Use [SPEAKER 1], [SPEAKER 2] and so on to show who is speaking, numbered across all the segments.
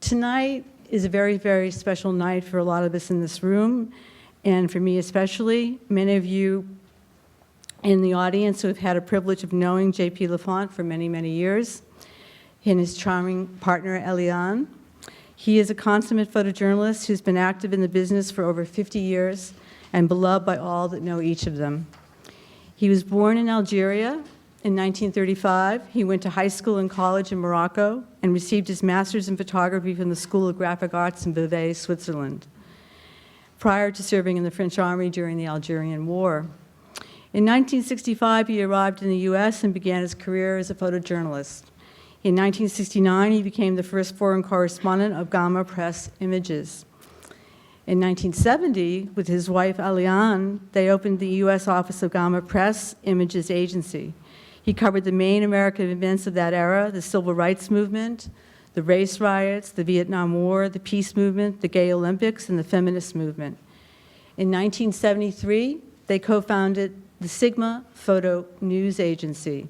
[SPEAKER 1] Tonight is a very, very special night for a lot of us in this room, and for me especially. Many of you in the audience who have had a privilege of knowing Jean-Pierre Laffont for many, many years, and his charming partner, Elaine. He is a consummate photojournalist who's been active in the business for over 50 years and beloved by all that know each of them. He was born in Algeria in 1935. He went to high school and college in Morocco and received his master's in photography from the School of Graphic Arts in Vevey, Switzerland, prior to serving in the French Army during the Algerian War. In 1965, he arrived in the US and began his career as a photojournalist. In 1969, he became the first foreign correspondent of Gamma Press Images. In 1970, with his wife Elaine, they opened the US office of Gamma Press Images Agency. He covered the main American events of that era: the Civil Rights Movement, the race riots, the Vietnam War, the peace movement, the gay Olympics, and the feminist movement. In 1973, they co-founded the Sygma Photo News Agency.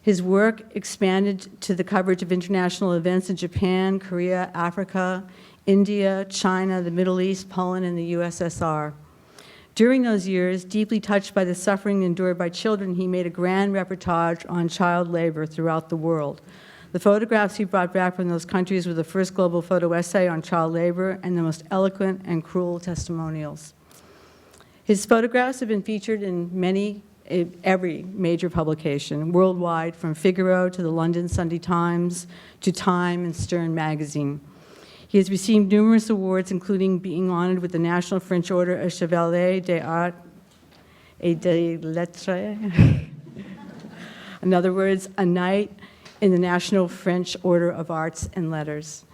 [SPEAKER 1] His work expanded to the coverage of international events in Japan, Korea, Africa, India, China, the Middle East, Poland, and the USSR. During those years, deeply touched by the suffering endured by children, he made a grand reportage on child labor throughout the world. The photographs he brought back from those countries were the first global photo essay on child labor and the most eloquent and cruel testimonials. His photographs have been featured in every major publication worldwide, from Figaro to the London Sunday Times to Time and Stern magazine. He has received numerous awards, including being honored with the National French Order of Chevalier des Arts et des Lettres. In other words, a knight in the National French Order of Arts and Letters.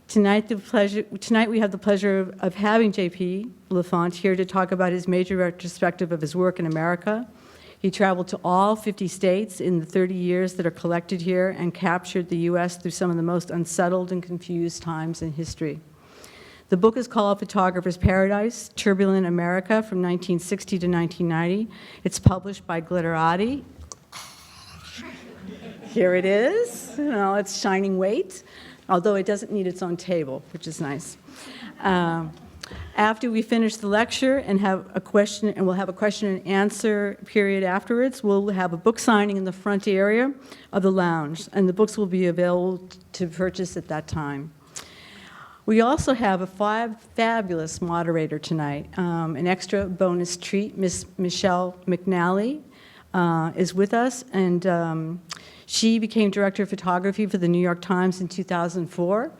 [SPEAKER 1] Tonight we have the pleasure of having Jean-Pierre Laffont here to talk about his major retrospective of his work in America. He traveled to all 50 states in the 30 years that are collected here and captured the U.S. through some of the most unsettled and confused times in history. The book is called Photographer's Paradise: Turbulent America from 1960 to 1990. It's published by Glitterati. Here it is. You know, it's shining weight, although it doesn't need its own table, which is nice. After we finish the lecture and we'll have a question and answer period afterwards, we'll have a book signing in the front area of the lounge, and the books will be available to purchase at that time. We also have a fabulous moderator tonight. An extra bonus treat. Miss Michelle McNally is with us, and she became director of photography for the New York Times in 2004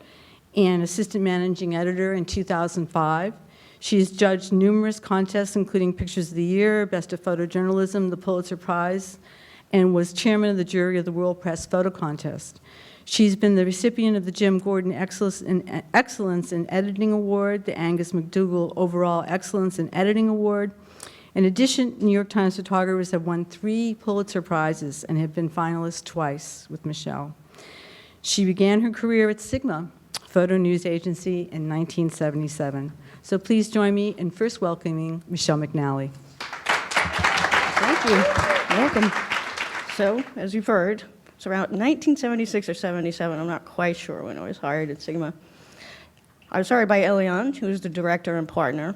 [SPEAKER 1] and assistant managing editor in 2005. She has judged numerous contests, including Pictures of the Year, Best of Photojournalism, the Pulitzer Prize, and was chairman of the jury of the World Press Photo Contest. She's been the recipient of the Jim Gordon Excellence in Editing Award, the Angus McDougall Overall Excellence in Editing Award. In addition, New York Times photographers have won 3 Pulitzer Prizes and have been finalists twice with Michelle. She began her career at Sygma Photo News Agency in 1977. So please join me in first welcoming Michelle McNally.
[SPEAKER 2] Thank you. Welcome. So, as you've heard, it's around 1976 or 77. I'm not quite sure when I was hired at Sygma. I was hired by Elaine, who was the director and partner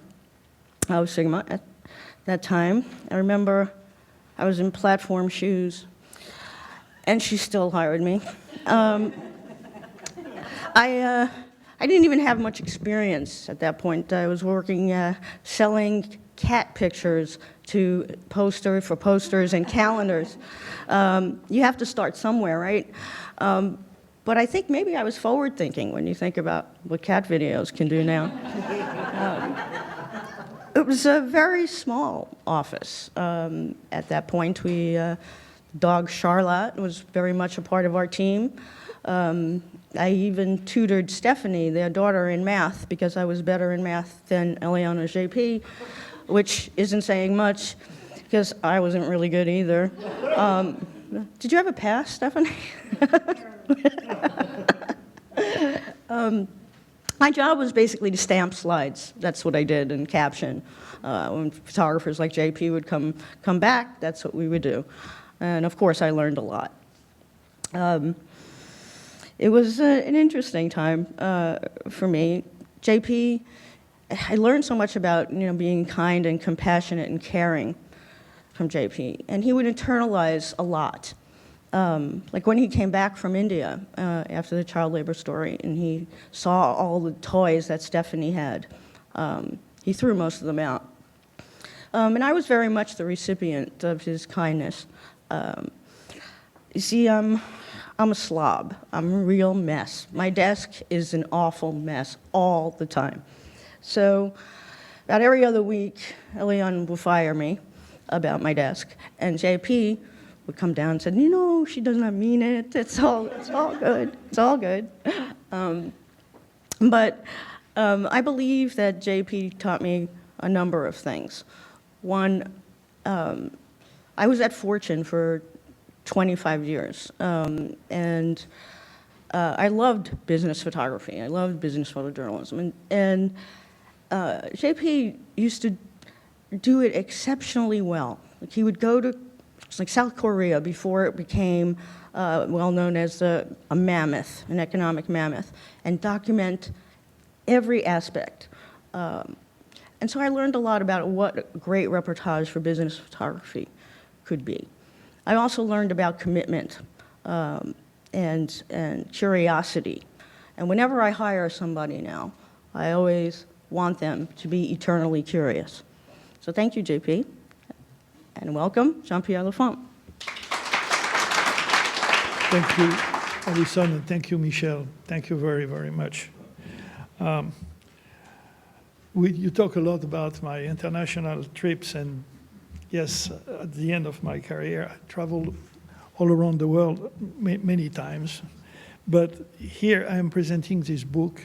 [SPEAKER 2] of Sygma at that time. I remember I was in platform shoes, and she still hired me. I didn't even have much experience at that point. I was working selling cat pictures to posters and calendars. You have to start somewhere, right? But I think maybe I was forward-thinking when you think about what cat videos can do now. It was a very small office at that point. Dog Charlotte was very much a part of our team. I even tutored Stephanie, their daughter, in math because I was better in math than Elaine or JP, which isn't saying much because I wasn't really good either. Did you have a pass, Stephanie? My job was basically to stamp slides. That's what I did, and caption. When photographers like JP would come back, that's what we would do. And of course, I learned a lot. it was an interesting time for me. JP, I learned so much about being kind and compassionate and caring from JP, and he would internalize a lot. Like when he came back from India after the child labor story, and he saw all the toys that Stephanie had, he threw most of them out. And I was very much the recipient of his kindness. You see, I'm a slob. I'm a real mess. My desk is an awful mess all the time. So about every other week, Elaine would fire me about my desk, and JP would come down and say, she does not mean it. It's all good. It's all good. But I believe that JP taught me a number of things. One, I was at Fortune for 25 years, and I loved business photography. I loved business photojournalism, and JP used to do it exceptionally well. Like he would go to South Korea before it became well known as a mammoth, an economic mammoth, and document every aspect. And so I learned a lot about what great reportage for business photography could be. I also learned about commitment and curiosity. And whenever I hire somebody now, I always want them to be eternally curious. So thank you, JP, and welcome, Jean-Pierre Laffont.
[SPEAKER 3] Thank you, Alison, and thank you, Michelle. Thank you very, very much. You talk a lot about my international trips, and yes, at the end of my career, I traveled all around the world many times. But here I am presenting this book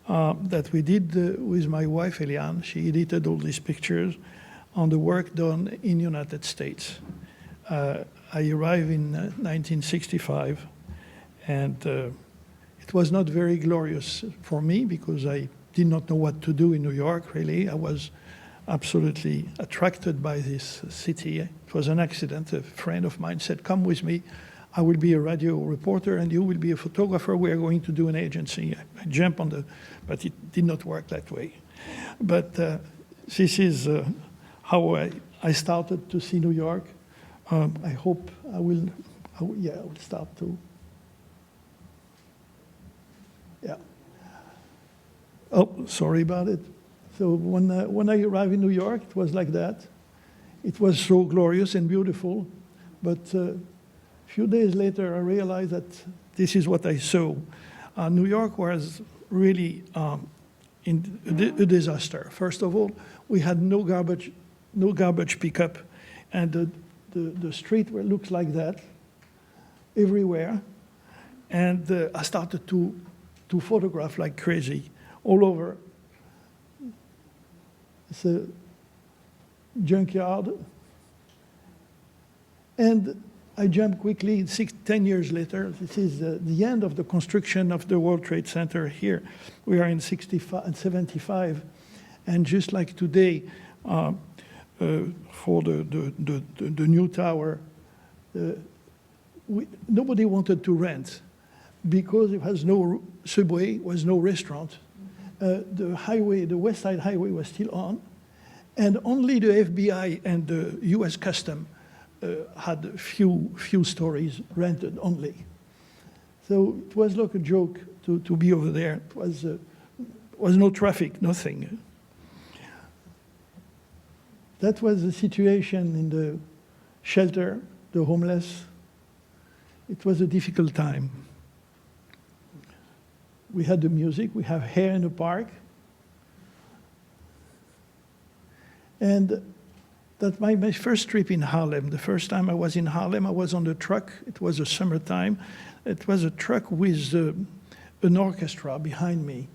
[SPEAKER 3] that we did with my wife, Elaine. She edited all these pictures on the work done in the United States. I arrived in 1965, and it was not very glorious for me because I did not know what to do in New York, really. I was absolutely attracted by this city. It was an accident. A friend of mine said, "Come with me. I will be a radio reporter and you will be a photographer. We are going to do an agency." I jumped on but it did not work that way. But this is how I started to see New York. I hope I will start to. Yeah. Oh, sorry about it. So when I arrived in New York, it was like that. It was so glorious and beautiful, but a few days later, I realized that this is what I saw. New York was really a disaster. First of all, we had no garbage pickup, and the street looks like that everywhere. And I started to photograph like crazy all over. It's a junkyard. And I jumped quickly, 10 years later. This is the end of the construction of the World Trade Center here. We are in 75. And just like today, for the new tower, nobody wanted to rent because it has no subway, was no restaurant. The highway, the West Side Highway was still on, and only the FBI and the US Custom had a few stories rented only. So it was like a joke to be over there. It was no traffic, nothing. That was the situation in the shelter, the homeless. It was a difficult time. We had the music, we have hair in the park. And that's my first trip in Harlem. The first time I was in Harlem, I was on the truck. It was a summertime. It was a truck with an orchestra behind me.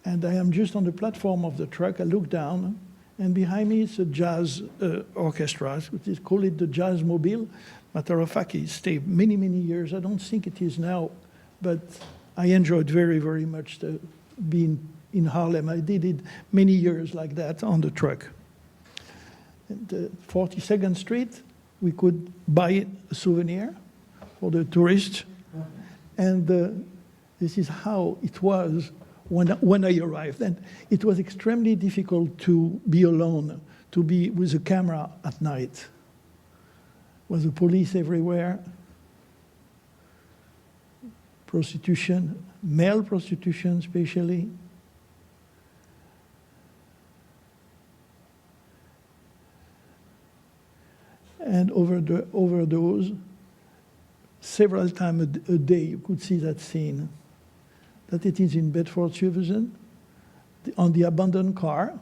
[SPEAKER 3] And I am just on the platform of the truck. I look down, and behind me is a jazz orchestra. It is called the Jazz Mobile. Matter of fact, it stayed many, many years. I don't think it is now, but I enjoyed very, very much being in Harlem. I did it many years like that on the truck. And 42nd Street, we could buy a souvenir for the tourists. And This is how it was when I arrived. And it was extremely difficult to be alone, to be with a camera at night. There was the police everywhere. Prostitution, male prostitution especially. And overdose, several times a day, you could see that scene. That it is in Bedford-Stuyvesant, on the abandoned car.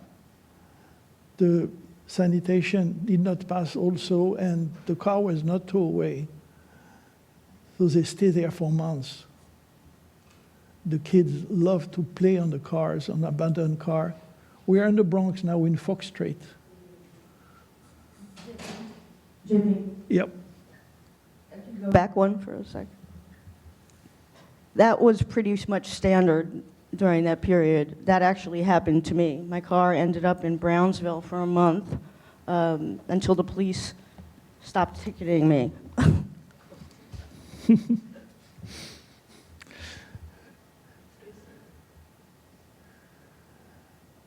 [SPEAKER 3] The sanitation did not pass also, and the car was not towed away. So they stay there for months. The kids love to play on the cars, on the abandoned car. We are in the Bronx now in Fox Street.
[SPEAKER 2] Jimmy,
[SPEAKER 3] Yep.
[SPEAKER 2] go back one for a sec. That was pretty much standard during that period. That actually happened to me. My car ended up in Brownsville for a month until the police stopped ticketing me.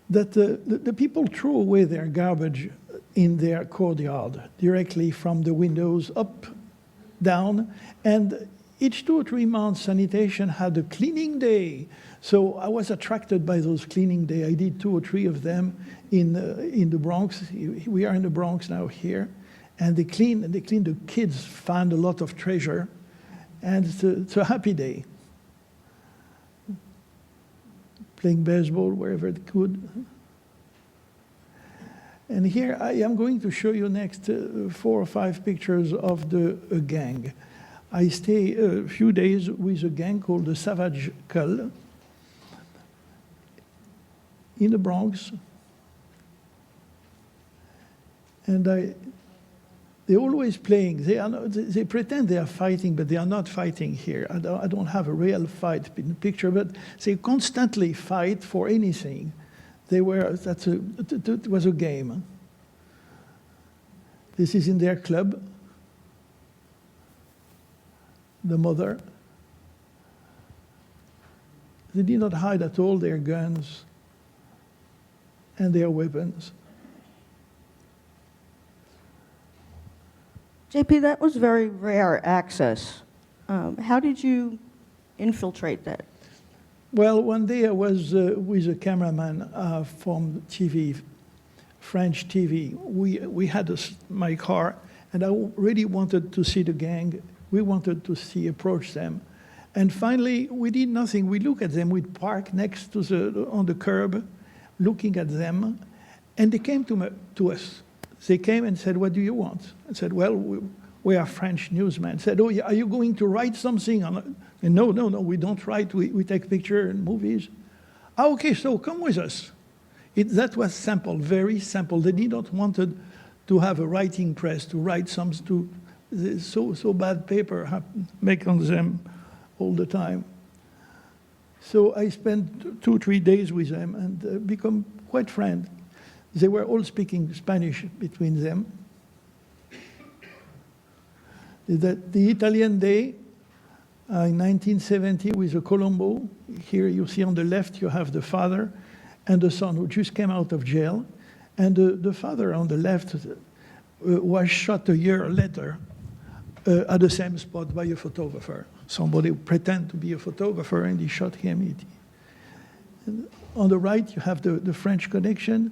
[SPEAKER 3] That the people threw away their garbage in their courtyard, directly from the windows up, down, and each 2 or 3 months, sanitation had a cleaning day. So I was attracted by those cleaning days. I did 2 or 3 of them in the Bronx. We are in the Bronx now here, and they clean. The kids found a lot of treasure, and it's a happy day. Playing baseball wherever it could. And here I am going to show you next 4 or 5 pictures of the gang. I stay a few days with a gang called the Savage Cull in the Bronx. And they're always playing. They pretend they are fighting, but they are not fighting here. I don't have a real fight in the picture, but they constantly fight for anything. It was a game. This is in their club. The mother. They did not hide at all their guns and their weapons.
[SPEAKER 2] JP, that was very rare access. How did you infiltrate that?
[SPEAKER 3] Well, one day I was with a cameraman from TV, French TV. We had my car, and I really wanted to see the gang. We wanted to approach them. And finally, we did nothing. We look at them. We'd park next to on the curb, looking at them, and they came to us. They came and said, "What do you want?" I said, "Well, we are French newsmen." Said, "Oh, yeah, are you going to write something on it?" And no, we don't write. We take pictures and movies. Okay, so come with us. That was simple, very simple. They did not wanted to have a writing press to write some so bad paper make on them all the time. So I spent 2 or 3 days with them and become quite friends. They were all speaking Spanish between them. The Italian Day in 1970 with the Colombo. Here you see on the left you have the father and the son who just came out of jail. And the father on the left was shot a year later at the same spot by a photographer. Somebody pretended to be a photographer and he shot him. And on the right you have the French connection.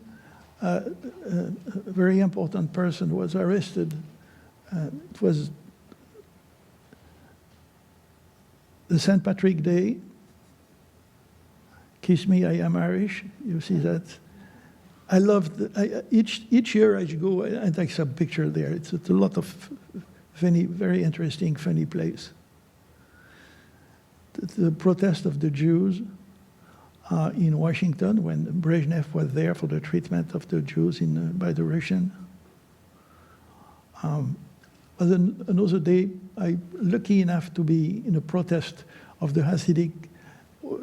[SPEAKER 3] A very important person was arrested. It was the St. Patrick Day. Kiss me, I am Irish. You see that? I love each year I go and take some picture there. It's a lot of funny, very interesting, funny place. The protest of the Jews in Washington when Brezhnev was there for the treatment of the Jews by the Russian. Another day, I'm lucky enough to be in a protest of the Hasidic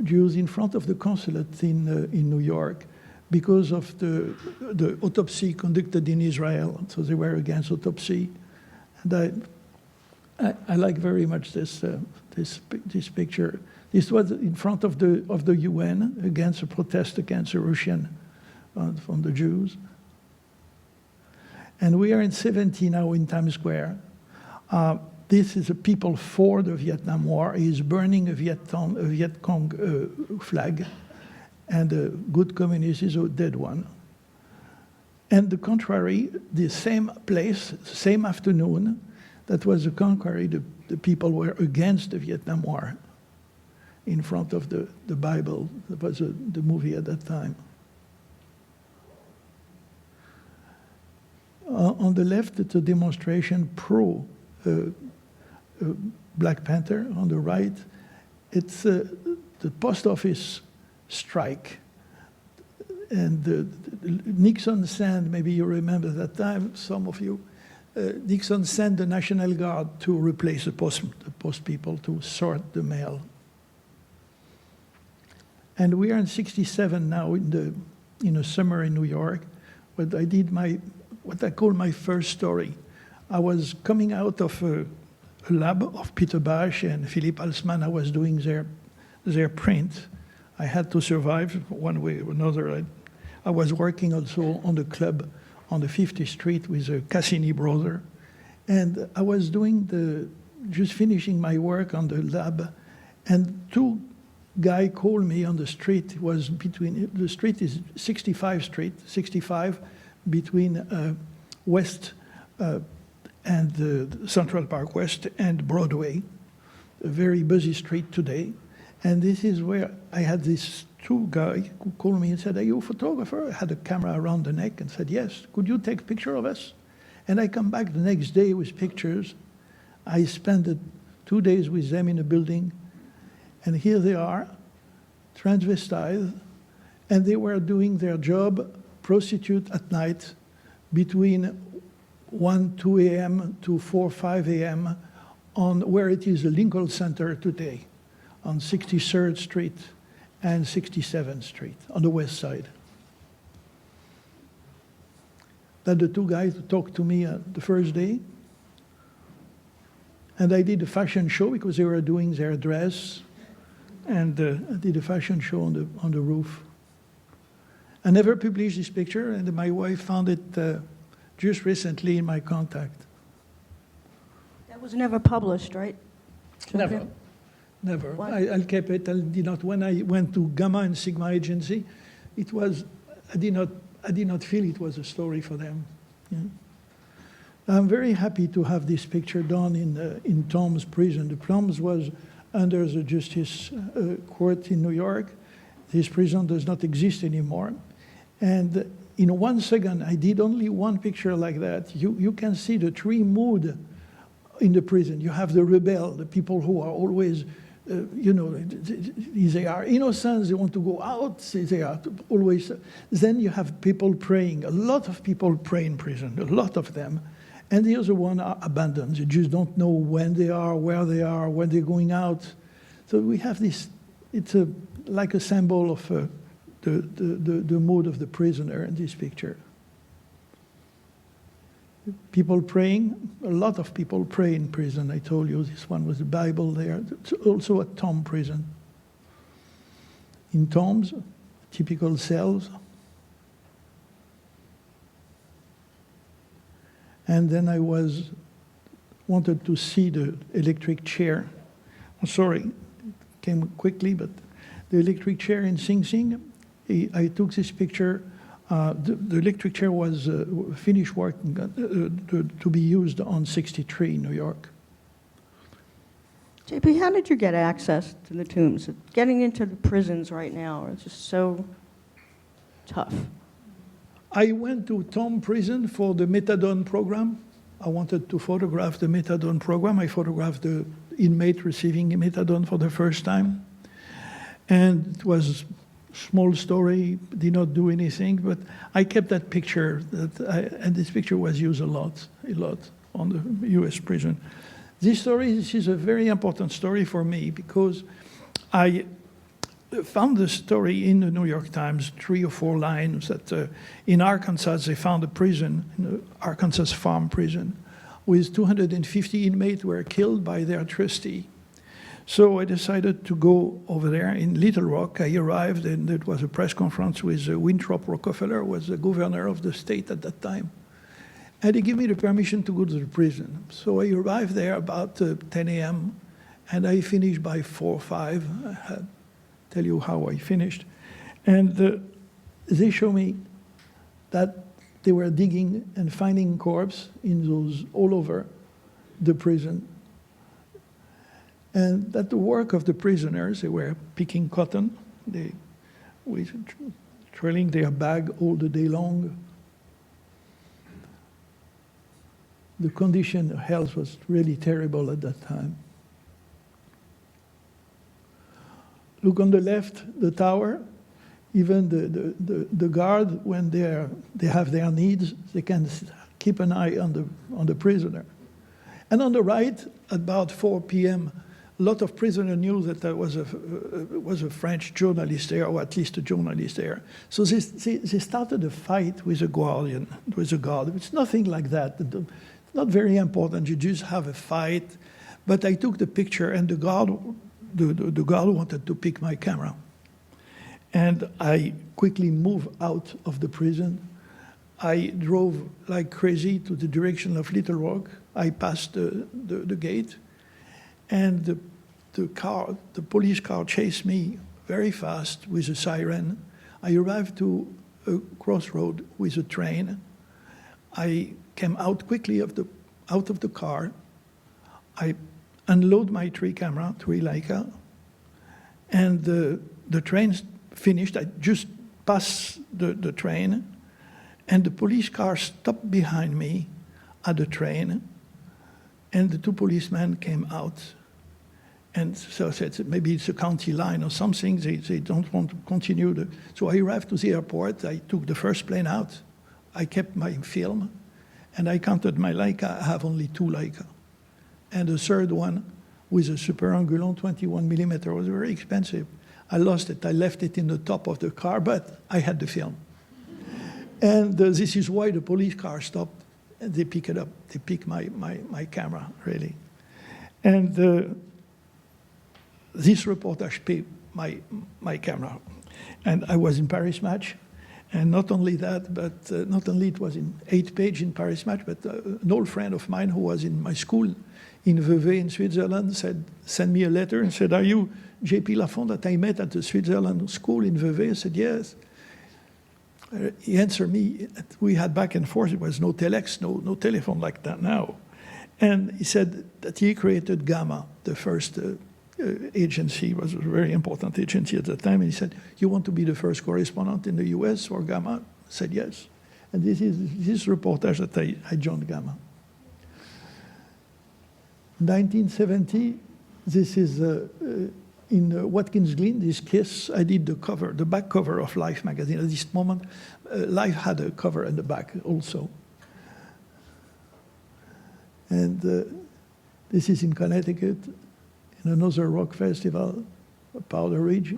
[SPEAKER 3] Jews in front of the consulate in New York because of the autopsy conducted in Israel. So they were against autopsy. And I like very much this picture. This was in front of the UN against a protest against the Russian from the Jews. And we are in 70 now in Times Square. This is a people for the Vietnam War. He is burning a Viet Cong flag, and a good communist is a dead one. And the contrary, the same place, same afternoon, that was the contrary, the people were against the Vietnam War in front of the Bible. That was the movie at that time. On the left, it's a demonstration pro Black Panther. On the right, it's the post office strike. And Nixon sent, maybe you remember that time, some of you, Nixon sent the National Guard to replace the post people to sort the mail. And we are in 67 now in a summer in New York, where I did what I call my first story. I was coming out of a lab of Peter Bash and Philippe Alsman. I was doing their print. I had to survive one way or another. I was working also on the club on the 50th Street with a Cassini brother. And I was just finishing my work on the lab, and two guys called me on the street. It was the street is 65 between West and Central Park West and Broadway, a very busy street today. And this is where I had these two guys who called me and said, "Are you a photographer?" I had a camera around the neck and said, "Yes, could you take a picture of us?" And I come back the next day with pictures. I spent 2 days with them in a building, and here they are, transvestites, and they were doing their job, prostitute at night, between 2 a.m. to 5 a.m. on where it is the Lincoln Center today, on 63rd Street and 67th Street, on the west side. That the two guys talked to me the first day. And I did a fashion show because they were doing their dress. And I did a fashion show on the roof. I never published this picture, and my wife found it just recently in my contact.
[SPEAKER 2] That was never published, right?
[SPEAKER 3] Never. Never.
[SPEAKER 2] What?
[SPEAKER 3] I kept it. I did not. When I went to Gamma and Sygma agency, it was. I did not feel it was a story for them. Yeah. I'm very happy to have this picture done in Tom's prison. The Tom's was under the Justice Court in New York. This prison does not exist anymore. And in 1 second, I did only one picture like that. You can see the three moods in the prison. You have the rebel, the people who are always, they are innocent, they want to go out, they are always. Then you have people praying. A lot of people pray in prison, a lot of them. And the other one are abandoned. They just don't know when they are, where they are, when they're going out. So we have this, it's like a symbol of the mood of the prisoner in this picture. People praying, a lot of people pray in prison. I told you this one was the Bible there. It's also at Tom prison. In Tom's, typical cells. And then I wanted to see the electric chair. I'm sorry, it came quickly, but the electric chair in Sing Sing, I took this picture. The electric chair was finished working to be used on 63 in New York.
[SPEAKER 2] JP, how did you get access to the tombs? Getting into the prisons right now is just so tough.
[SPEAKER 3] I went to Tom prison for the methadone program. I wanted to photograph the methadone program. I photographed the inmate receiving methadone for the first time. And it was a small story, did not do anything, but I kept that picture, and this picture was used a lot on the US prison. This is a very important story for me because I found the story in the New York Times, 3 or 4 lines, that in Arkansas they found a prison, the Arkansas farm prison, with 250 inmates who were killed by their trustee. So I decided to go over there in Little Rock. I arrived, and it was a press conference with Winthrop Rockefeller, who was the governor of the state at that time. And they gave me the permission to go to the prison. So I arrived there about 10 a.m., and I finished by 4 or 5. I'll tell you how I finished. And they show me that they were digging and finding corpses in those all over the prison. And that the work of the prisoners, they were picking cotton, they were trailing their bag all the day long. The condition of health was really terrible at that time. Look on the left, the tower. Even the guard, when they have their needs, they can keep an eye on the prisoner. And on the right, about 4 p.m., a lot of prisoners knew that there was a French journalist there, or at least a journalist there. So they started a fight with a guardian, with a guard. It's nothing like that. It's not very important. You just have a fight. But I took the picture, and the guard wanted to pick my camera. And I quickly moved out of the prison. I drove like crazy to the direction of Little Rock. I passed the gate, and the police car chased me very fast with a siren. I arrived to a crossroad with a train. I came out quickly out of the car. I unload my 3 Leica, and the train finished. I just passed the train, and the police car stopped behind me at the train, and the 2 policemen came out. And so I said, maybe it's a county line or something. They don't want to continue. So I arrived to the airport. I took the first plane out. I kept my film, and I counted my Leica. I have only 2 Leica. And the third one with a Super Angulon 21 millimeter was very expensive. I lost it. I left it in the top of the car, but I had the film. And this is why the police car stopped, and they pick it up. They pick my camera, really. And this reportage picked my camera. And I was in Paris Match. And not only that, but not only it was in 8 pages in Paris Match, but an old friend of mine who was in my school in Vevey in Switzerland sent me a letter and said, "Are you J.P. Laffont that I met at the Switzerland school in Vevey?" I said, "Yes." He answered me. We had back and forth. There was no telex, no telephone like that now. And he said that he created Gamma, the first agency. It was a very important agency at the time. And he said, "You want to be the first correspondent in the US for Gamma?" I said, "Yes." And this is this reportage that I joined Gamma. 1970, this is in Watkins Glen, this Kiss. I did the back cover of Life magazine. At this moment, Life had a cover in the back also. And this is in Connecticut, in another rock festival, Powder Ridge.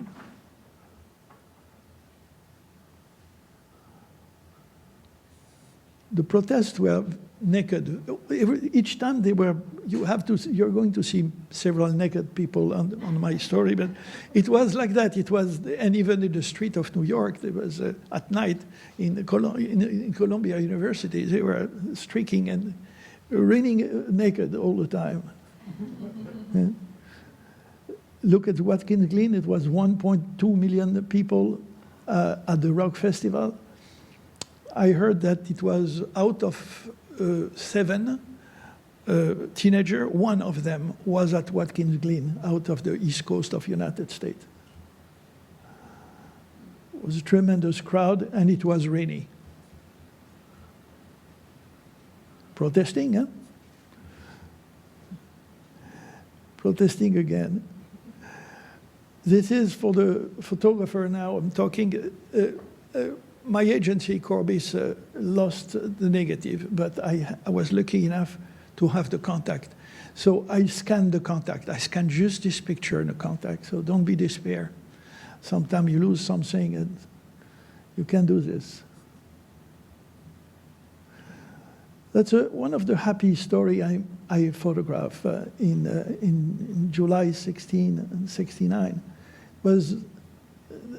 [SPEAKER 3] The protests were naked. Each time they were, you're going to see several naked people on my story, but it was like that. It was, and even in the street of New York, there was at night in Columbia University, they were streaking and raining naked all the time. Yeah. Look at Watkins Glen. It was 1.2 million people at the rock festival. I heard that it was out of 7 teenagers, 1 of them was at Watkins Glen, out of the east coast of the United States. It was a tremendous crowd, and it was rainy. Protesting, huh? Protesting again. This is for the photographer now. I'm talking. My agency, Corbis, lost the negative, but I was lucky enough to have the contact. So I scanned the contact. I scanned just this picture in the contact, so don't be despair. Sometimes you lose something, and you can do this. That's one of the happy story I photographed in July 16 and 69. Was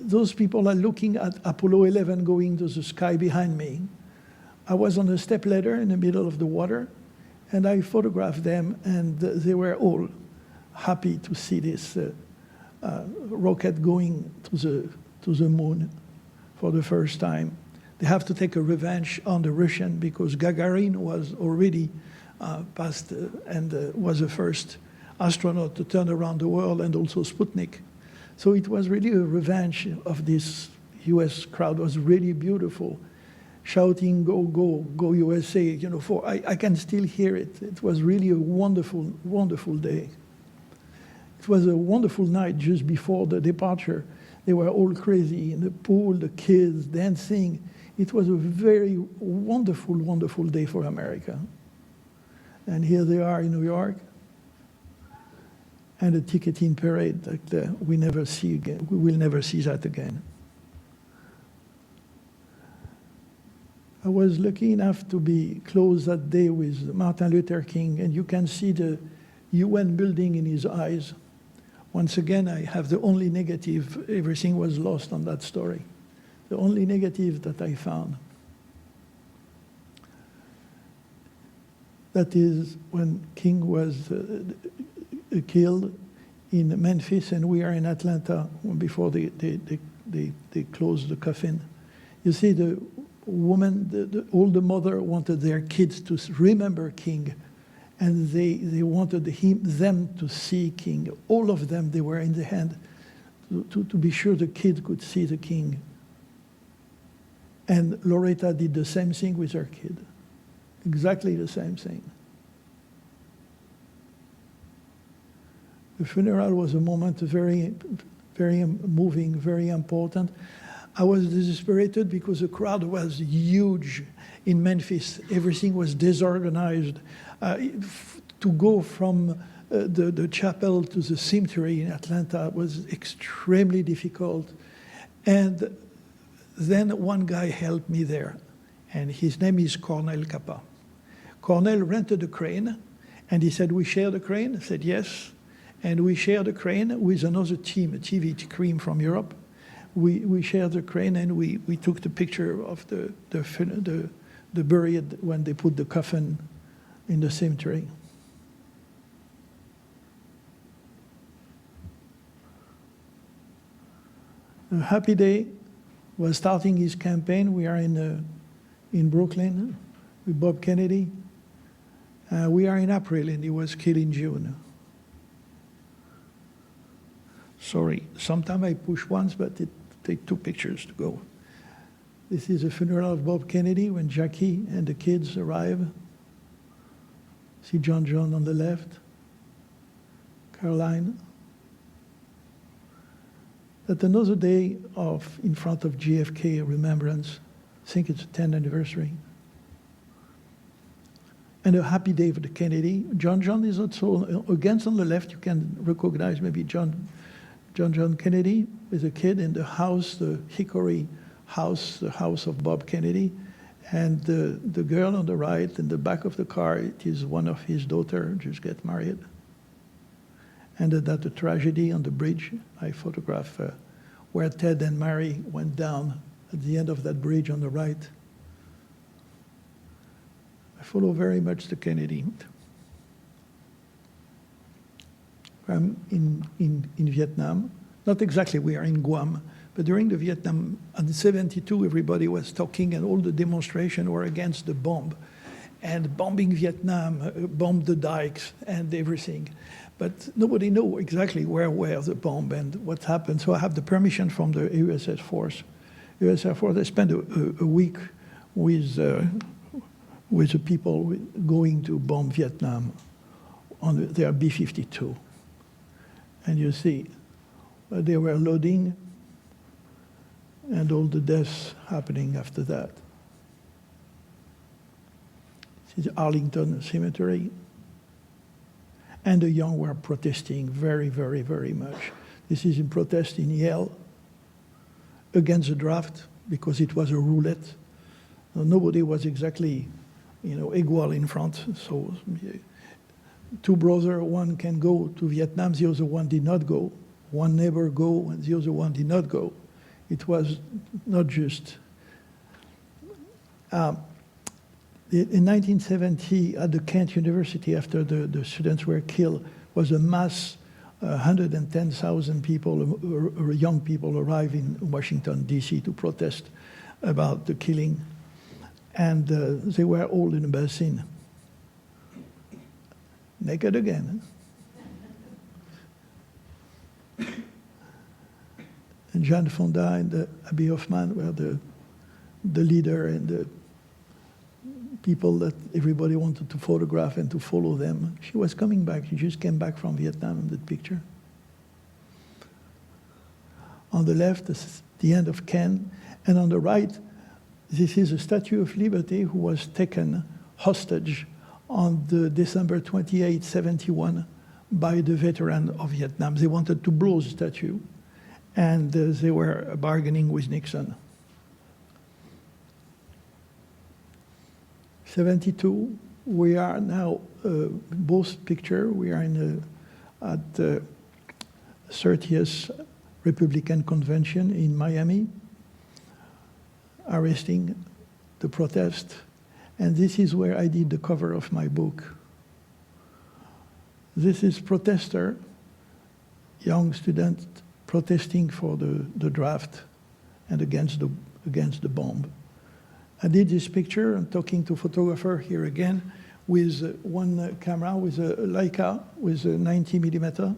[SPEAKER 3] those people are looking at Apollo 11 going to the sky behind me. I was on a step ladder in the middle of the water, and I photographed them, and they were all happy to see this rocket going to the moon for the first time. They have to take a revenge on the Russian because Gagarin was already passed and was the first astronaut to turn around the world, and also Sputnik. So it was really a revenge of this US crowd. It was really beautiful, shouting, go, go, go USA, you know, I can still hear it. It was really a wonderful, wonderful day. It was a wonderful night just before the departure. They were all crazy in the pool, the kids dancing. It was a very wonderful, wonderful day for America. And here they are in New York. And a ticketing parade that we never see again. We will never see that again. I was lucky enough to be close that day with Martin Luther King, and you can see the UN building in his eyes. Once again, I have the only negative. Everything was lost on that story. The only negative that I found. That is when King was killed in Memphis, and we are in Atlanta before they closed the coffin. You see, the woman, the older mother wanted their kids to remember King, and they wanted them to see King. All of them, they were in the hand to be sure the kid could see the King. And Loretta did the same thing with her kid. Exactly the same thing. The funeral was a moment very, very moving, very important. I was desesperated because the crowd was huge in Memphis. Everything was disorganized. To go from the chapel to the cemetery in Atlanta was extremely difficult. And then one guy helped me there, and his name is Cornel Capa. Cornel rented a crane, and he said, we share the crane? I said, yes. And we shared a crane with another team, a TV team from Europe. We shared the crane, and we took the picture of the buried when they put the coffin in the cemetery. A happy day was starting his campaign. We are in Brooklyn with Bob Kennedy. We are in April, and he was killed in June. Sorry, sometime I push once, but it takes 2 pictures to go. This is a funeral of Bob Kennedy when Jackie and the kids arrive. See John on the left, Caroline. That another day in front of JFK remembrance. I think it's the 10th anniversary. And a happy day for the Kennedy. John is also, against on the left, you can recognize maybe John Kennedy with a kid in the house, the Hickory house, the house of Bob Kennedy. And the girl on the right, in the back of the car, it is one of his daughter just get married. And that the tragedy on the bridge, I photographed where Ted and Mary went down at the end of that bridge on the right. I follow very much the Kennedy. I'm in Vietnam. Not exactly, we are in Guam, but during the Vietnam, in '72, everybody was talking and all the demonstrations were against the bomb. And bombing Vietnam, bombed the dikes and everything. But nobody knew exactly where were the bomb and what happened. So I have the permission from the US Air Force. US Air Force, I spent a week with the people going to bomb Vietnam on their B-52. And you see, they were loading and all the deaths happening after that. This is Arlington Cemetery. And the young were protesting very, very, very much. This is in protest in Yale against the draft because it was a roulette. Nobody was exactly equal in front. So two brothers, one can go to Vietnam, the other one did not go. One neighbor go, and the other one did not go. It was not just. In 1970, at the Kent University, after the students were killed, was a mass 110,000 people, young people, arrived in Washington, D.C. to protest about the killing. And they were all in a basin, naked again. And Jeanne Fonda and Abby Hoffman were the leader and the people that everybody wanted to photograph and to follow them. She was coming back. She just came back from Vietnam in that picture. On the left, this is the end of Ken. And on the right, this is a Statue of Liberty who was taken hostage on the December 28, 71 by the veteran of Vietnam. They wanted to blow the statue, and they were bargaining with Nixon. 72, we are now, both picture, we are at the 30th Republican Convention in Miami, arresting the protest. And this is where I did the cover of my book. This is protester, young student protesting for the draft and against the bomb. I did this picture. I'm talking to a photographer here again with one camera, with a Leica, with a 90 millimeter.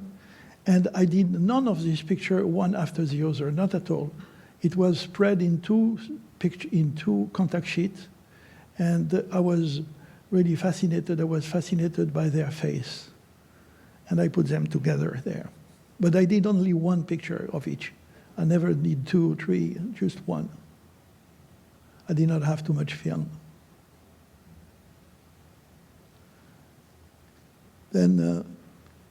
[SPEAKER 3] And I did none of this picture one after the other, not at all. It was spread in two contact sheets. And I was really fascinated. I was fascinated by their face. And I put them together there. But I did only one picture of each. I never did 2 or 3, just one. I did not have too much film. Then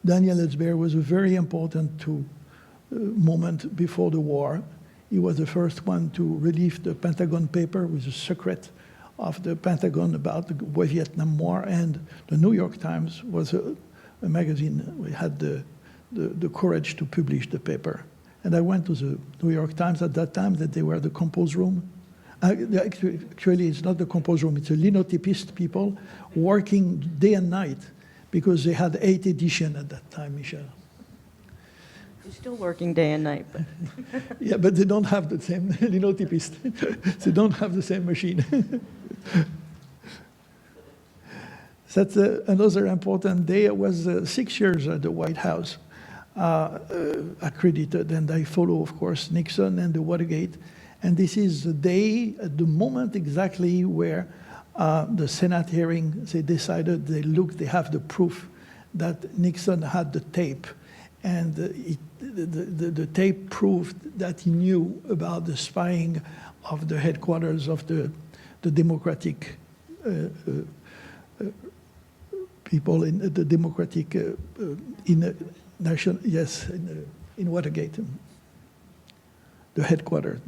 [SPEAKER 3] Daniel Ellsberg was a very important moment before the war. He was the first one to release the Pentagon paper with the secret of the Pentagon about the Vietnam War, and the New York Times was a magazine. We had the courage to publish the paper. And I went to the New York Times at that time, that they were the compose room. Actually, it's not the compose room, it's a linotypist people working day and night because they had 8 editions at that time, Michel.
[SPEAKER 2] You're still working day and night. But
[SPEAKER 3] Yeah, but they don't have the same linotypist. They don't have the same machine. That's another important day. I was 6 years at the White House, accredited, and I follow, of course, Nixon and the Watergate. And this is the day, the moment exactly where the Senate hearing, they decided, they have the proof that Nixon had the tape. And the tape proved that he knew about the spying of the headquarters of the Democratic people in the Democratic in nation, yes, in Watergate, the headquarters.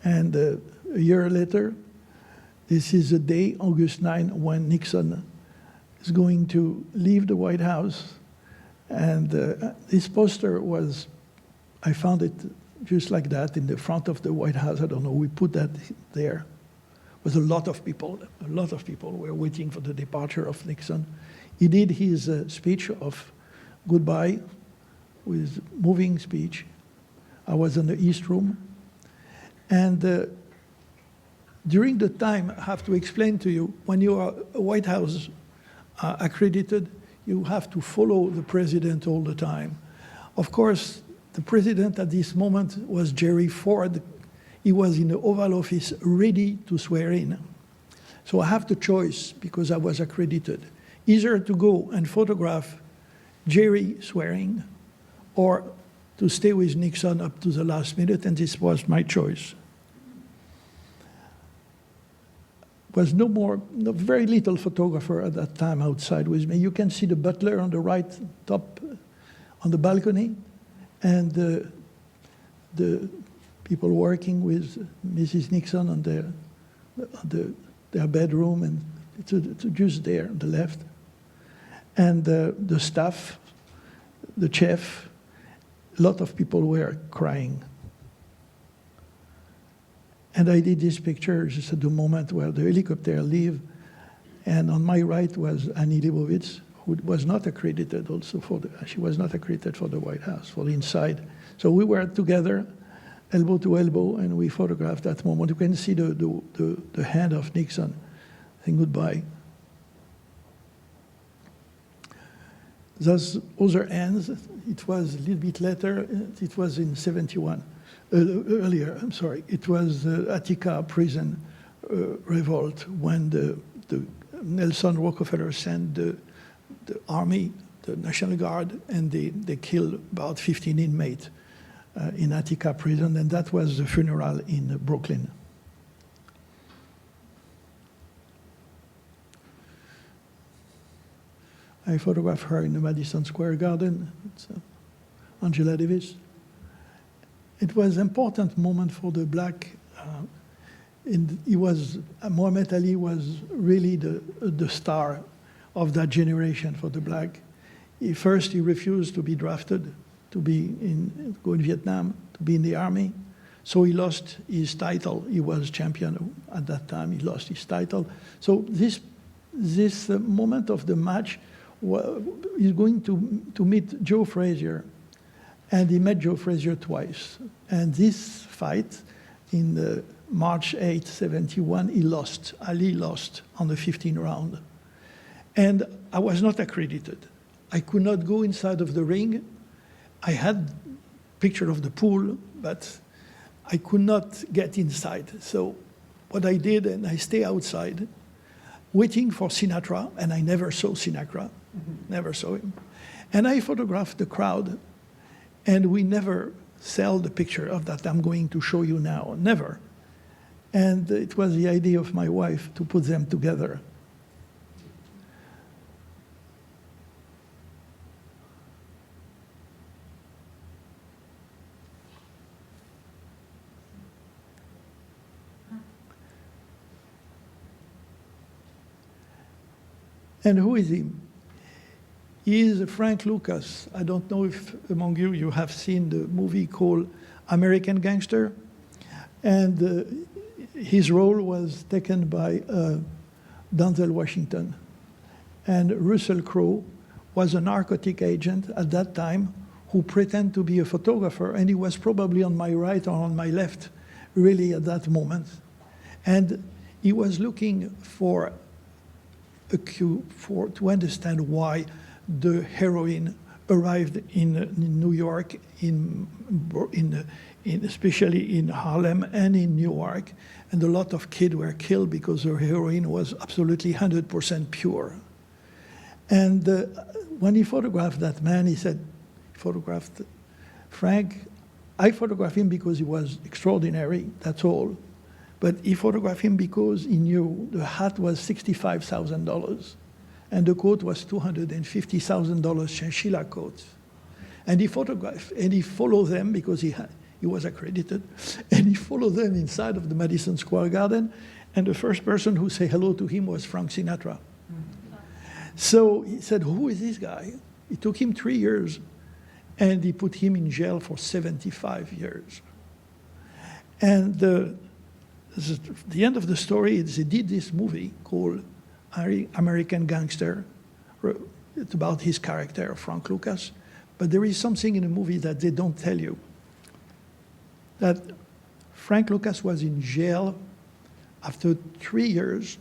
[SPEAKER 3] And a year later, this is the day, August 9, when Nixon is going to leave the White House. And this poster was, I found it just like that in the front of the White House. I don't know, we put that there. With a lot of people were waiting for the departure of Nixon. He did his speech of goodbye with moving speech. I was in the East Room. And during the time, I have to explain to you, when you are a White House accredited, you have to follow the president all the time. Of course, the president at this moment was Jerry Ford. He was in the Oval Office ready to swear in. So I have the choice, because I was accredited, either to go and photograph Jerry swearing or to stay with Nixon up to the last minute, and this was my choice. Was very little photographer at that time outside with me. You can see the butler on the right top on the balcony, and the people working with Mrs. Nixon on the their bedroom, and it's just there on the left. And the staff, the chef, a lot of people were crying. And I did this picture just at the moment where the helicopter leave, and on my right was Annie Leibovitz, who was not accredited also she was not accredited for the White House, for the inside. So we were together, elbow to elbow, and we photographed that moment. You can see the hand of Nixon saying goodbye. Those other hands, it was a little bit later, it was in 71. Earlier, I'm sorry, it was Attica prison revolt when the Nelson Rockefeller sent the army, the National Guard, and they killed about 15 inmates in Attica prison, and that was the funeral in Brooklyn. I photographed her in the Madison Square Garden. It's Angela Davis. It was an important moment for the black. Muhammad Ali was really the star of that generation for the black. First, he refused to be drafted, to go in Vietnam, to be in the army. So he lost his title. He was champion at that time. He lost his title. So this moment of the match, he's going to meet Joe Frazier. And he met Joe Frazier twice. And this fight, in March 8, 71, he lost. Ali lost on the 15th round. And I was not accredited. I could not go inside of the ring. I had a picture of the pool, but I could not get inside. So what I did, and I stay outside, waiting for Sinatra, and I never saw Sinatra, never saw him. And I photographed the crowd, and we never sell the picture of that I'm going to show you now, never. And it was the idea of my wife to put them together. And who is he? He is Frank Lucas. I don't know if among you have seen the movie called American Gangster. And his role was taken by Denzel Washington. And Russell Crowe was a narcotic agent at that time who pretended to be a photographer, and he was probably on my right or on my left, really at that moment. And he was looking for a cue to understand why the heroin arrived in New York, especially in Harlem and in Newark, and a lot of kids were killed because the heroin was absolutely 100% pure. And when he photographed that man, he said, photographed Frank. I photographed him because he was extraordinary, that's all. But he photographed him because he knew the hat was $65,000 and the coat was $250,000 chinchilla coat. And he photographed, and he followed them because he was accredited, and he followed them inside of the Madison Square Garden, and the first person who said hello to him was Frank Sinatra. So he said, who is this guy? It took him 3 years, and he put him in jail for 75 years. And the end of the story is they did this movie called American Gangster. It's about his character, Frank Lucas. But there is something in the movie that they don't tell you. That Frank Lucas was in jail after 3 years.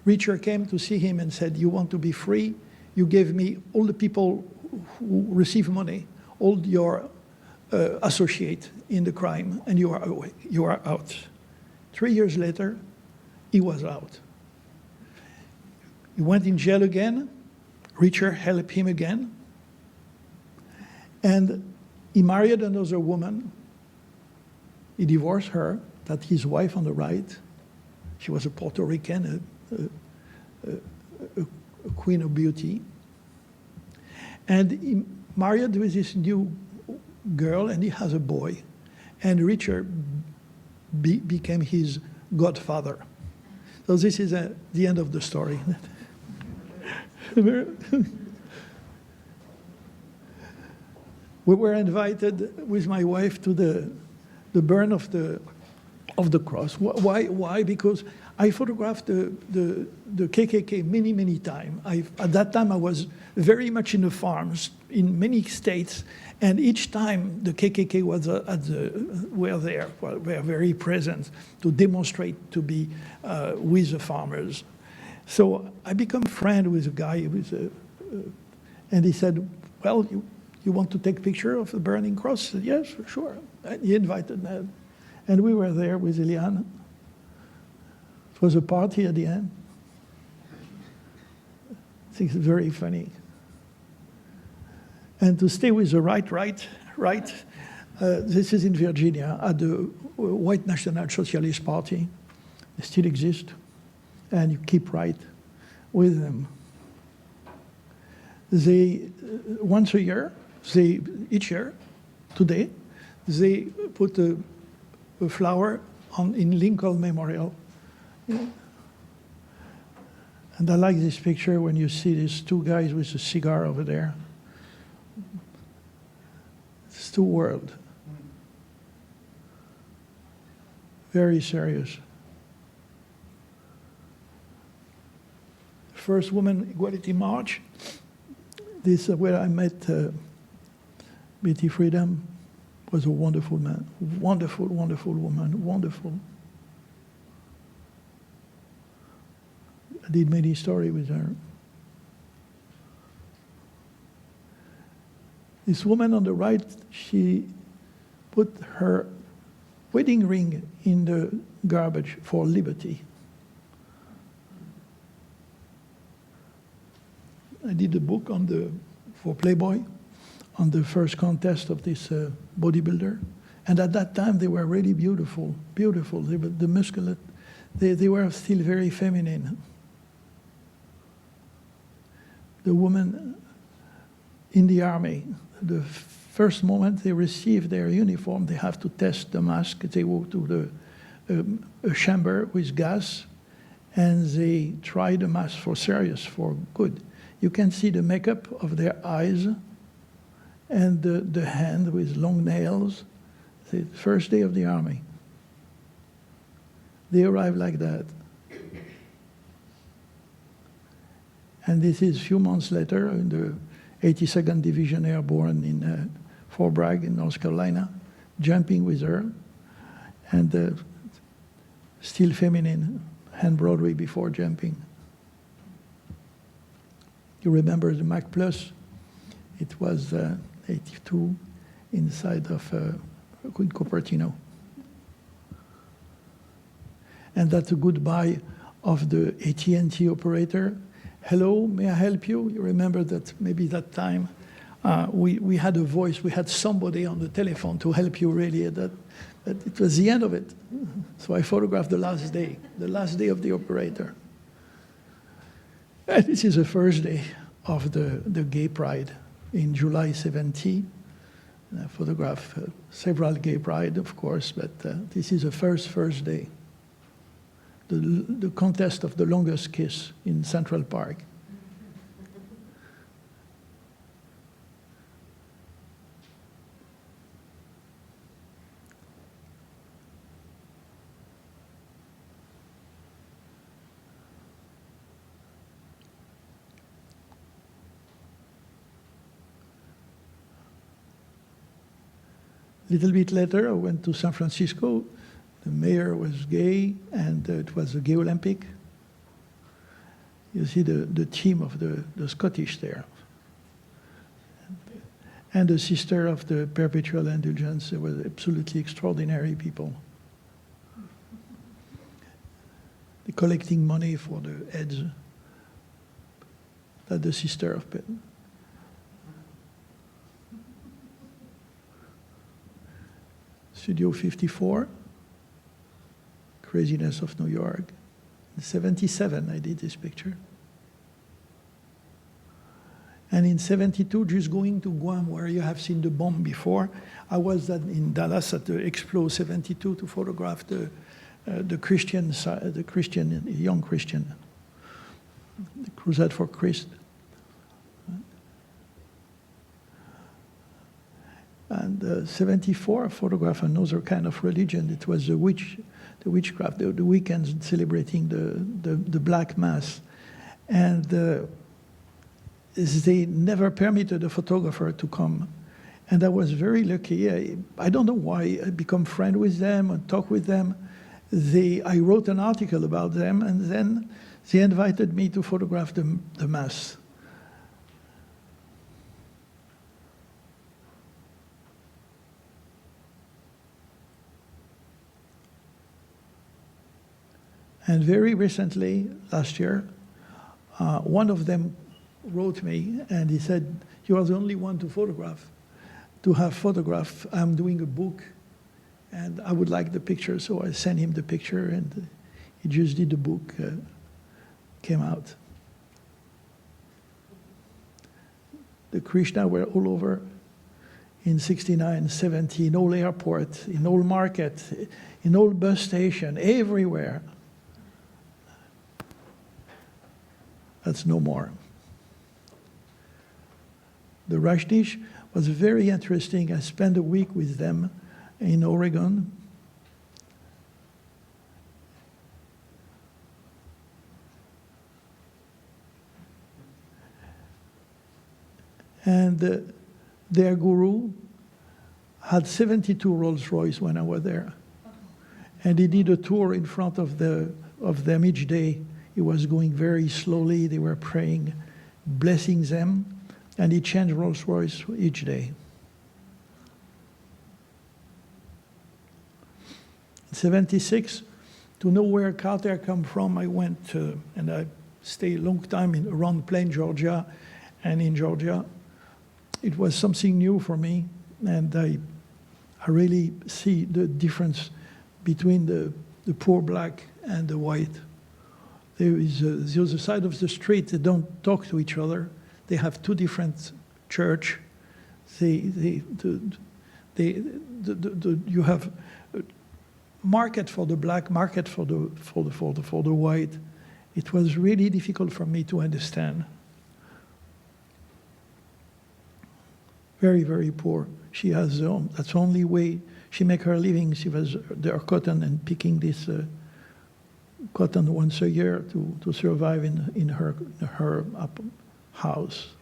[SPEAKER 3] Richard came to see him and said, you want to be free? You gave me all the people who receive money, all your associate in the crime, and you are away. You are out. 3 years later, he was out. He went in jail again. Richard helped him again. And he married another woman. He divorced her, that's his wife on the right. She was a Puerto Rican, a queen of beauty. And he married with this new girl, and he has a boy. And Richard became his godfather. So this is the end of the story. We were invited with my wife to the burn of the cross. Why? Because I photographed the KKK many times. At that time, I was very much in the farms in many states, and each time the KKK was were very present to demonstrate to be with the farmers. So I become friend with a guy and he said, "Well, you want to take a picture of the burning cross?" I said, "Yes, for sure." And he invited me. And we were there with Elaine. It was a party at the end. I think it's very funny. And to stay with the right, this is in Virginia, at the White National Socialist Party. They still exist. And you keep right with them. They, once a year, each year, today, they put a flower in Lincoln Memorial. And I like this picture when you see these two guys with a cigar over there. It's two worlds. Very serious. First Women Equality March. This is where I met Betty Friedan. Was a wonderful man, wonderful woman, wonderful. I did many stories with her. This woman on the right, she put her wedding ring in the garbage for liberty. I did a book for Playboy on the first contest of this bodybuilder. And at that time, they were really beautiful. They were the muscular, they were still very feminine. The woman in the army, the first moment they receive their uniform, they have to test the mask. They go to a chamber with gas, and they try the mask for serious, for good. You can see the makeup of their eyes, and the hand with long nails. The first day of the army. They arrive like that. And this is a few months later in the 82nd Division Airborne in Fort Bragg in North Carolina, jumping with her, and still feminine, hand broadway before jumping. You remember the Mac Plus? It was 82 inside of Cupertino. And that's a goodbye of the AT&T operator. "Hello, may I help you?" You remember that maybe that time we had a voice, we had somebody on the telephone to help you really. That it was the end of it. So I photographed the last day of the operator. And this is the first day of the Gay Pride in July 70. I photographed several Gay Pride, of course, but this is the first day. The contest of the longest kiss in Central Park. A little bit later, I went to San Francisco. The mayor was gay, and it was a gay Olympic. You see the team of the Scottish there. And the sister of the perpetual indulgence. They were absolutely extraordinary people. They're collecting money for the heads. That's the sister of Studio 54. Craziness of New York. In 77, I did this picture. And in 72, just going to Guam, where you have seen the bomb before, I was in Dallas at the Explo 72 to photograph the Christian side, young Christian, the Crusade for Christ. And 74, I photographed another kind of religion. It was the witchcraft, the weekends celebrating the Black Mass. And they never permitted a photographer to come. And I was very lucky. I don't know why. I become friend with them and talk with them. I wrote an article about them, and then they invited me to photograph the Mass. And very recently, last year, one of them wrote me, and he said, "You are the only one to have photographed. I'm doing a book, and I would like the picture." So I sent him the picture, and he just did the book, came out. The Krishna were all over in 69, 70, in all airport, in all market, in all bus station, everywhere. That's no more. The Rajneesh was very interesting. I spent a week with them in Oregon. And their guru had 72 Rolls Royce when I was there. And he did a tour in front of them each day. He was going very slowly. They were praying, blessing them, and he changed Rolls Royce each day. In 76, to know where Carter come from, I went and I stayed a long time around Plain, Georgia, and in Georgia. It was something new for me, and I really see the difference between the poor black and the white. There is the other side of the street. They don't talk to each other. They have two different church. You have market for the black, market for the white. It was really difficult for me to understand. Very, very poor. She has that's the only way she make her living. She was there cotton and picking this cotton once a year to survive in her house.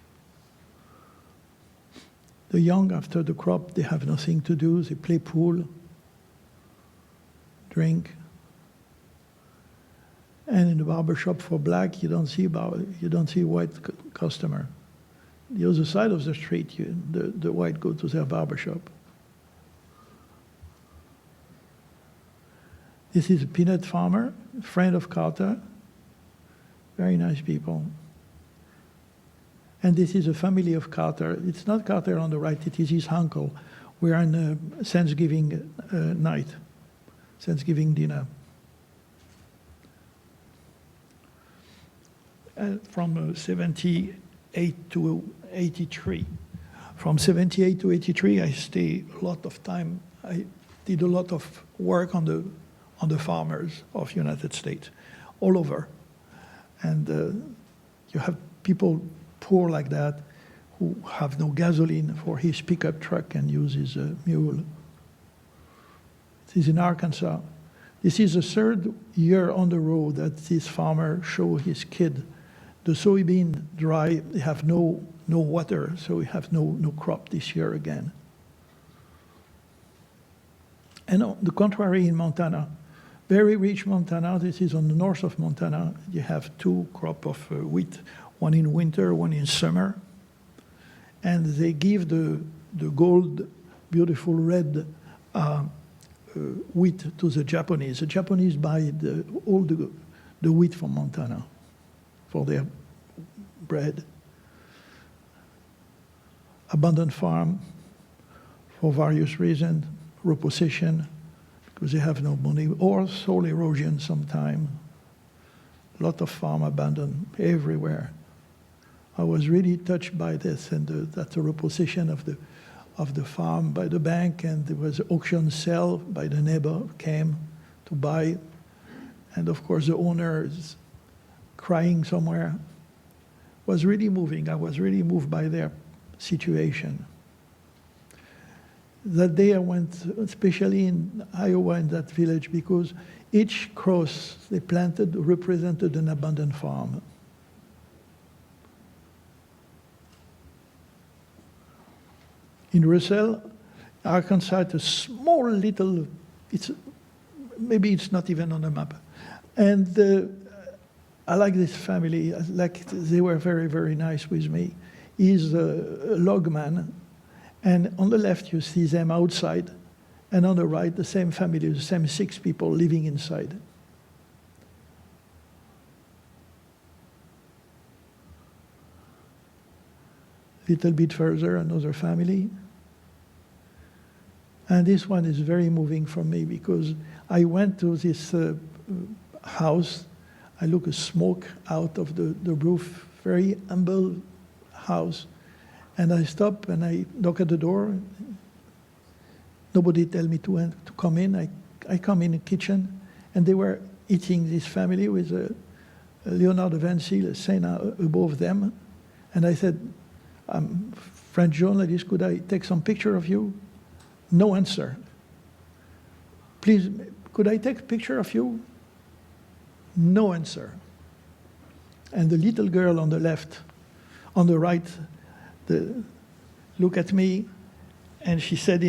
[SPEAKER 3] The young, after the crop, they have nothing to do. They play pool, drink. And in the barbershop for black, you don't see white customer. The other side of the street, the white go to their barbershop. This is a peanut farmer, friend of Carter. Very nice people. And this is a family of Carter. It's not Carter on the right, it is his uncle. We're on Thanksgiving night, Thanksgiving dinner. From 78 to 83. From 78 to 83, I stayed a lot of time. I did a lot of work on the farmers of United States, all over. And you have people poor like that who have no gasoline for his pickup truck and use his mule. It is in Arkansas. This is the third year on the road that this farmer showed his kid. The soybean dry, they have no water, so we have no crop this year again. And on the contrary, in Montana, very rich Montana, this is on the north of Montana, you have two crop of wheat, one in winter, one in summer. And they give the gold, beautiful red wheat to the Japanese. The Japanese buy all the wheat from Montana for their bread. Abandoned farm for various reasons, repossession, because they have no money, or soil erosion sometime. A lot of farm abandoned everywhere. I was really touched by this, and that's a repossession of the farm by the bank, and there was an auction sale by the neighbor came to buy and of course the owner is crying somewhere. Was really moving. I was really moved by their situation. That day I went, especially in Iowa, in that village, because each cross they planted represented an abandoned farm. In Russell, Arkansas, it's a small little, maybe it's not even on the map. And I like this family. They were very, very nice with me. He's a log man, and on the left you see them outside, and on the right the same family, the same 6 people living inside. Little bit further, another family. And this one is very moving for me because I went to this house. I look at smoke out of the roof, very humble house. And I stop and I knock at the door. Nobody tell me to come in. I come in the kitchen, and they were eating, this family, with a Leonard da Vinci, a saint above them. And I said, I'm French journalist, could I take some picture of you? No answer. Please, could I take a picture of you? No answer. And the little girl on the left, on the right, look at me, and she said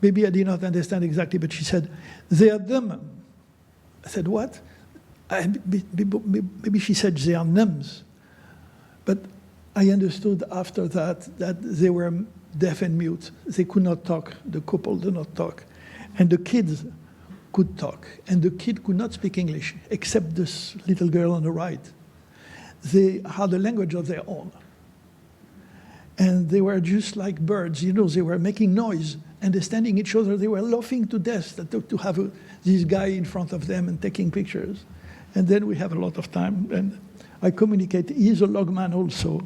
[SPEAKER 3] maybe I did not understand exactly, but she said, they are dumb. I said, what? Maybe she said they are numbs. But I understood after that they were deaf and mute. They could not talk. The couple did not talk. And the kids could talk. And the kid could not speak English, except this little girl on the right. They had a language of their own. And they were just like birds, you know, they were making noise, understanding each other. They were laughing to death to have this guy in front of them and taking pictures. And then we have a lot of time, and I communicate. He's a logman also.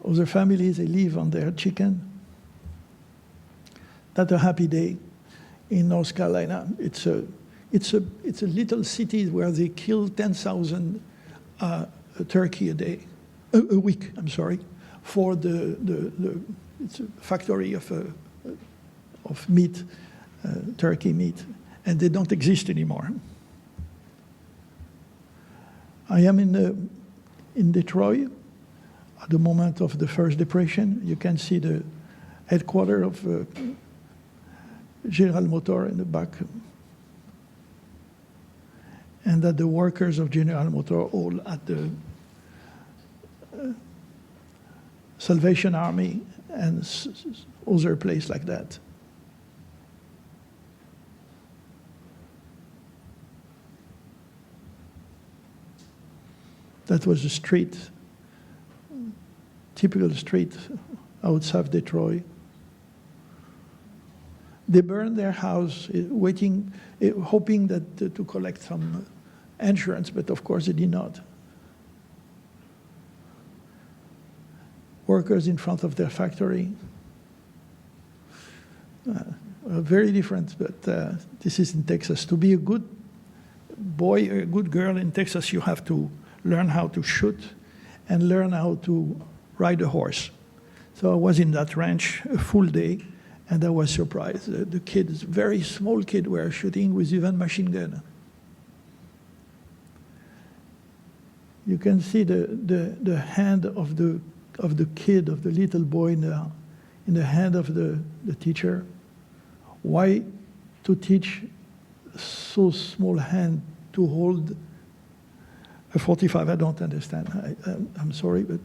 [SPEAKER 3] Other families, they live on their chicken. That's a happy day in North Carolina. It's a little city where they kill 10,000 turkey a week, I'm sorry, for it's a factory of meat, turkey meat, and they don't exist anymore. I am in Detroit at the moment of the first depression. You can see the headquarters of General Motors in the back. And that the workers of General Motors all at the Salvation Army and other place like that. That was a street, typical street outside Detroit. They burned their house, waiting, hoping that to collect some insurance, but of course they did not. Workers in front of their factory. Very different, but this is in Texas. To be a good boy, a good girl in Texas, you have to learn how to shoot and learn how to ride a horse. So I was in that ranch a full day, and I was surprised. The kids, very small kid, were shooting with even machine gun. You can see the hand of the kid, of the little boy in the hand of the teacher. Why to teach so small hand to hold a 45? I don't understand. I'm sorry, but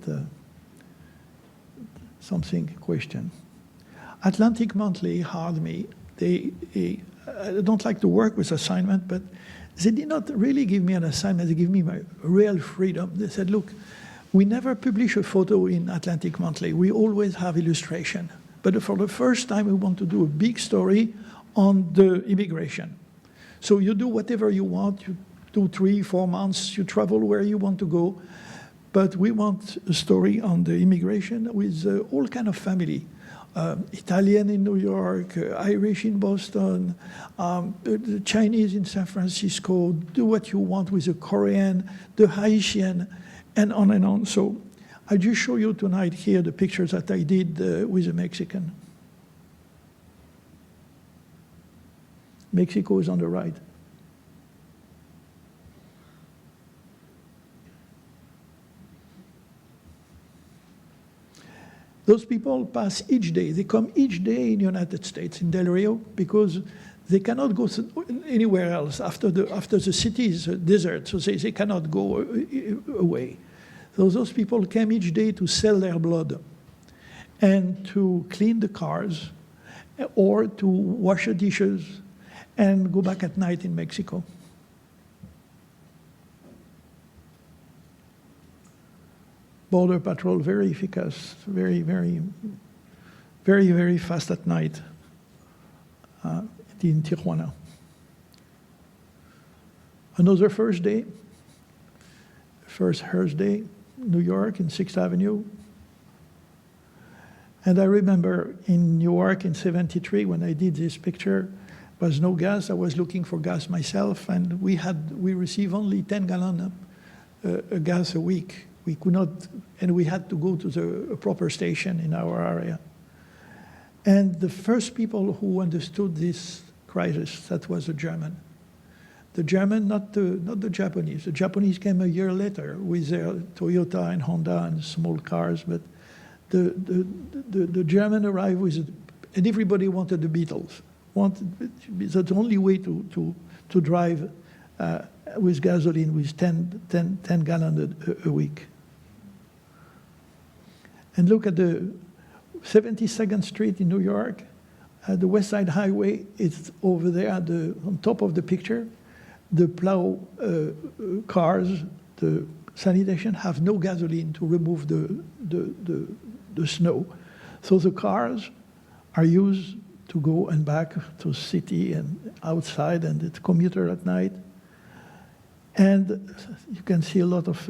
[SPEAKER 3] something question. Atlantic Monthly hired me. I don't like to work with assignment, but they did not really give me an assignment. They gave me my real freedom. They said, look, we never publish a photo in Atlantic Monthly. We always have illustration. But for the first time, we want to do a big story on the immigration. So you do whatever you want. You 2, 3, 4 months. You travel where you want to go. But we want a story on the immigration with all kind of family. Italian in New York, Irish in Boston, the Chinese in San Francisco, do what you want with the Korean, the Haitian, and on and on. So I just show you tonight here the pictures that I did with the Mexican. Mexico is on the right. Those people pass each day. They come each day in the United States, in Del Rio, because they cannot go anywhere else after the city is a desert, so they cannot go away. So those people came each day to sell their blood and to clean the cars or to wash the dishes and go back at night in Mexico. Border Patrol, very efficacious, very, very, very, very fast at night in Tijuana. Another first day, first Thursday, New York in 6th Avenue. And I remember in New York in '73 when I did this picture, there was no gas. I was looking for gas myself, and we received only 10 gallons of gas a week. We could not, and we had to go to a proper station in our area. And the first people who understood this crisis, that was the German. The German, not the Japanese. The Japanese came a year later with their Toyota and Honda and small cars, but the German arrived with, and everybody wanted the Beatles. That's the only way to drive with gasoline with 10 gallons a week. And look at the 72nd Street in New York. The West Side Highway is over there on top of the picture. The plow cars, the sanitation have no gasoline to remove the snow. So the cars are used to go and back to city and outside, and it's commuter at night. And you can see a lot of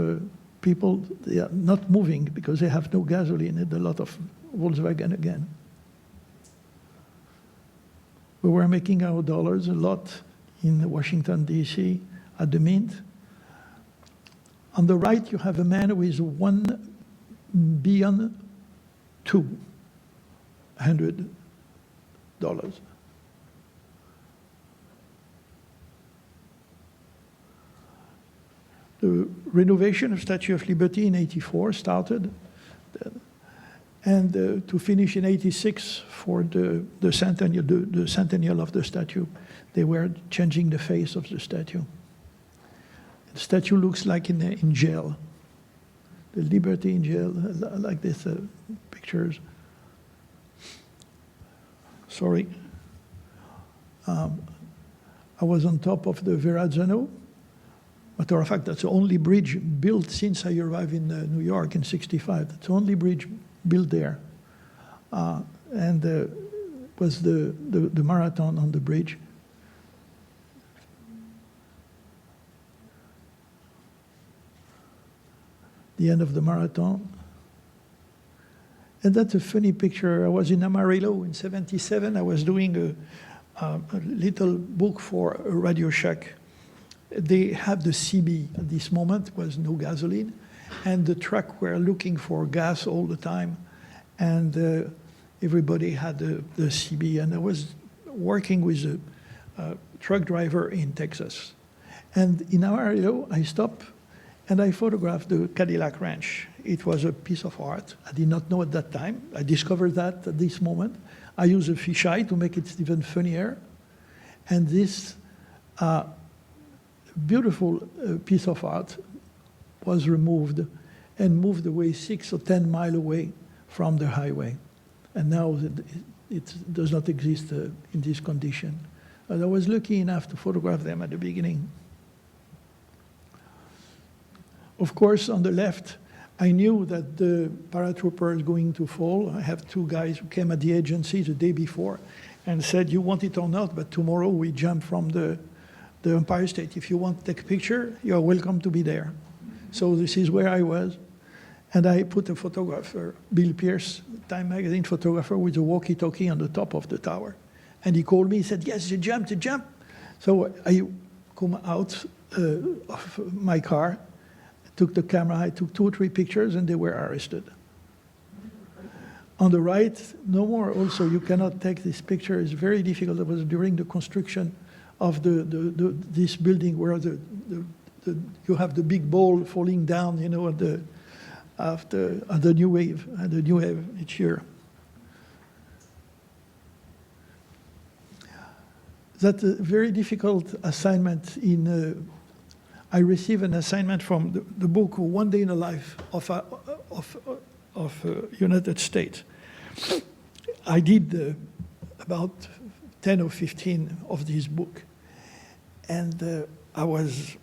[SPEAKER 3] people, they are not moving because they have no gasoline, and a lot of Volkswagen again. We were making our dollars a lot in Washington, D.C. at the Mint. On the right, you have a man with $1.2 billion. The renovation of Statue of Liberty in '84 started, and to finish in '86 for the centennial of the statue. They were changing the face of the statue. The statue looks like in jail. The Liberty in jail, like this pictures. Sorry. I was on top of the Verrazzano. Matter of fact, that's the only bridge built since I arrived in New York in '65. That's the only bridge built there. And was the marathon on the bridge. The end of the marathon. And that's a funny picture. I was in Amarillo in '77. I was doing a little book for Radio Shack. They have the CB at this moment, was no gasoline, and the truck were looking for gas all the time, and everybody had the CB, and I was working with a truck driver in Texas. And in Amarillo, I stopped and I photographed the Cadillac Ranch. It was a piece of art. I did not know at that time. I discovered that at this moment. I used a fisheye to make it even funnier. And this beautiful piece of art was removed and moved away 6 or 10 miles away from the highway. And now it does not exist in this condition. But I was lucky enough to photograph them at the beginning. Of course, on the left, I knew that the paratrooper is going to fall. I have 2 guys who came at the agency the day before and said, you want it or not, but tomorrow we jump from the Empire State. If you want to take a picture, you're welcome to be there. So this is where I was. And I put a photographer, Bill Pierce, Time magazine photographer, with a walkie-talkie on the top of the tower. And he called me, he said, yes, you jumped, you jumped. So I come out of my car, took the camera, I took 2 or 3 pictures, and they were arrested. On the right, no more also, you cannot take this picture, it's very difficult. It was during the construction of this building where you have the big ball falling down, you know, at the new wave each year. That's a very difficult assignment. I received an assignment from the book One Day in the Life of United States. I did about 10 or 15 of this book, and I was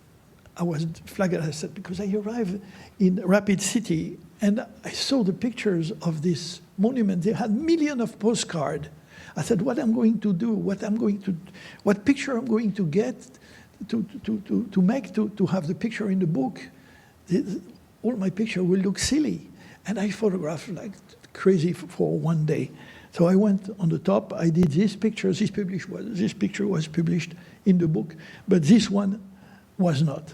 [SPEAKER 3] flabbergasted because I arrived in Rapid City and I saw the pictures of this monument. They had millions of postcards. I said, what I'm going to do, what picture I'm going to get to have the picture in the book. All my picture will look silly. And I photographed like crazy for one day. So I went on the top, I did this picture. This picture was published in the book, but this one was not.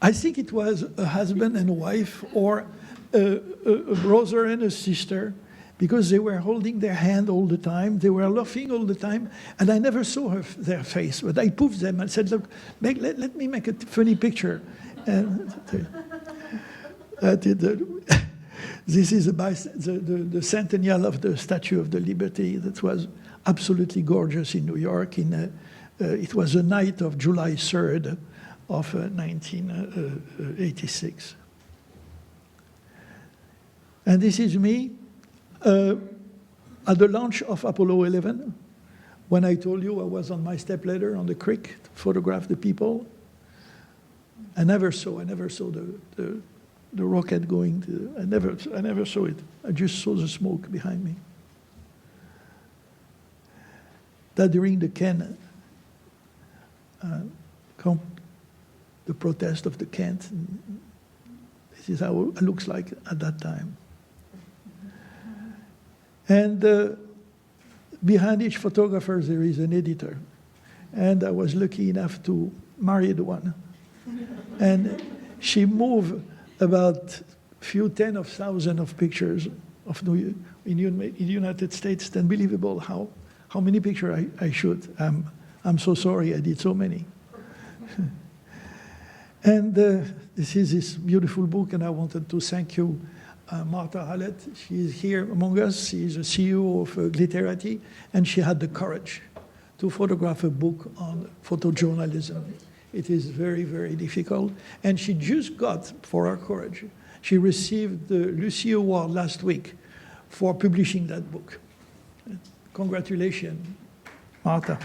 [SPEAKER 3] I think it was a husband and wife or a brother and a sister, because they were holding their hand all the time, they were laughing all the time, and I never saw their face, but I poofed them and said, look, let me make a funny picture. And this is the centennial of the Statue of the Liberty that was absolutely gorgeous in New York. It was the night of July 3rd of 1986. And this is me at the launch of Apollo 11, when I told you I was on my stepladder on the creek to photograph the people. I never saw the rocket going to, I never saw it. I just saw the smoke behind me. That during the Kent, the protest of the Kent, this is how it looks like at that time. And behind each photographer, there is an editor. And I was lucky enough to marry the one. And she moved about few tens of thousands of pictures of in the United States. It's unbelievable how many pictures I shoot. I'm so sorry I did so many. And this is this beautiful book, and I wanted to thank you, Martha Hallett. She is here among us. She is the CEO of Glitterati, and she had the courage to photograph a book on photojournalism. It is very, very difficult. And she just got, for her courage, she received the Lucie Award last week for publishing that book. Congratulations, Martha.